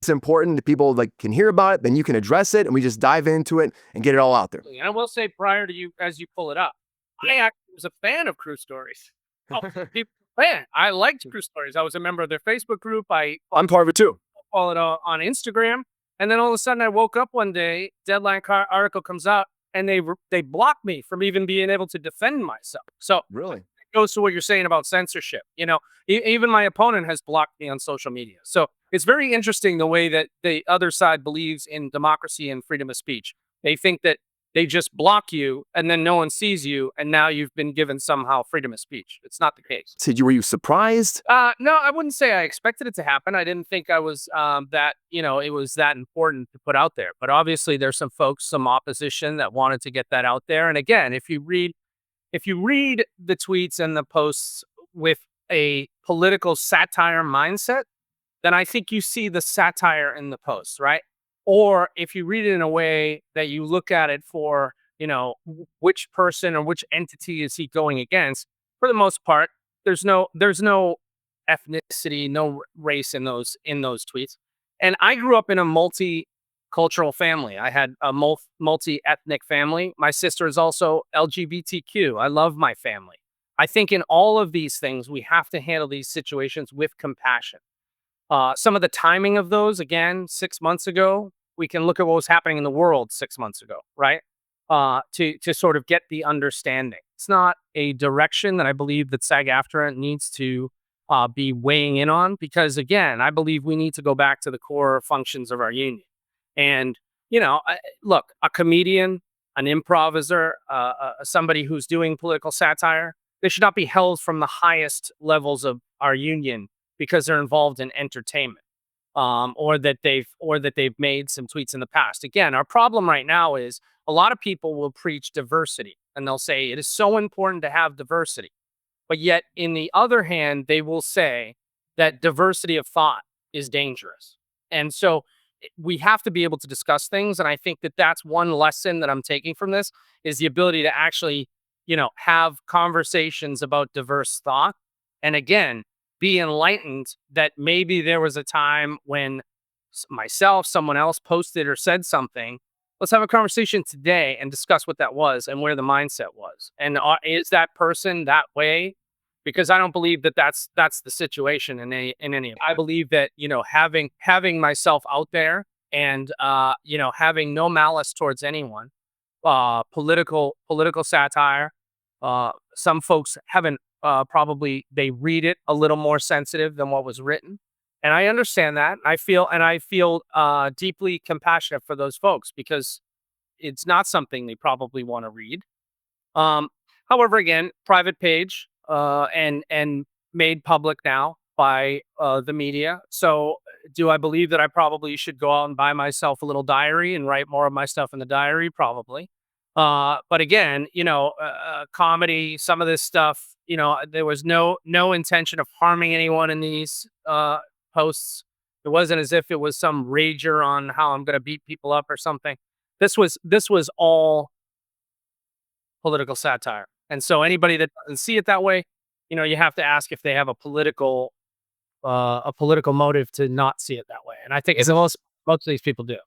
it's important that people like can hear about it, then you can address it and we just dive into it and get it all out there. And I will say, prior to you, as you pull it up, I actually was a fan of Kruse stories. Oh, man, I liked Kruse stories. I was a member of their Facebook group. I'm part of it too. Followed on Instagram, and then all of a sudden I woke up one day, Deadline article comes out, and they blocked me from even being able to defend myself. So Really? it goes to what you're saying about censorship. Even my opponent has blocked me on social media. So it's very interesting the way that the other side believes in democracy and freedom of speech. They think that they just block you and then no one sees you, and now you've been given somehow freedom of speech. It's not the case. Were you surprised? No, I wouldn't say I expected it to happen. I didn't think I was it was that important to put out there. But obviously there's some folks, some opposition that wanted to get that out there. And again, if you read the tweets and the posts with a political satire mindset, then I think you see the satire in the posts, right? Or if you read it in a way that you look at it for, which person or which entity is he going against, for the most part, there's no ethnicity, no race in those tweets. And I grew up in a multicultural family. I had a multi-ethnic family. My sister is also LGBTQ. I love my family. I think in all of these things, we have to handle these situations with compassion. Some of the timing of those, again, 6 months ago, we can look at what was happening in the world 6 months ago, right? To sort of get the understanding. It's not a direction that I believe that SAGAFTRA needs to be weighing in on, because again, I believe we need to go back to the core functions of our union. And, look, a comedian, an improviser, somebody who's doing political satire, they should not be held from the highest levels of our union because they're involved in entertainment, or that they've made some tweets in the past. Again, our problem right now is a lot of people will preach diversity and they'll say it is so important to have diversity. But yet, in the other hand, they will say that diversity of thought is dangerous. And so we have to be able to discuss things. And I think that that's one lesson that I'm taking from this, is the ability to actually, have conversations about diverse thought. And again, be enlightened that maybe there was a time when someone else posted or said something. Let's have a conversation today and discuss what that was and where the mindset was. And is that person that way? Because I don't believe that that's the situation in any. I believe that, having myself out there and, having no malice towards anyone, political satire. Some folks haven't, probably they read it a little more sensitive than what was written. And I understand that. I feel deeply compassionate for those folks, because it's not something they probably want to read. However, again, private page, and made public now by the media. So do I believe that I probably should go out and buy myself a little diary and write more of my stuff in the diary? Probably. But again, comedy, some of this stuff, there was no intention of harming anyone in these posts. It wasn't as if it was some rager on how I'm going to beat people up or something. This was all political satire. And so anybody that doesn't see it that way, you have to ask if they have a political motive to not see it that way. And I think most of these people do.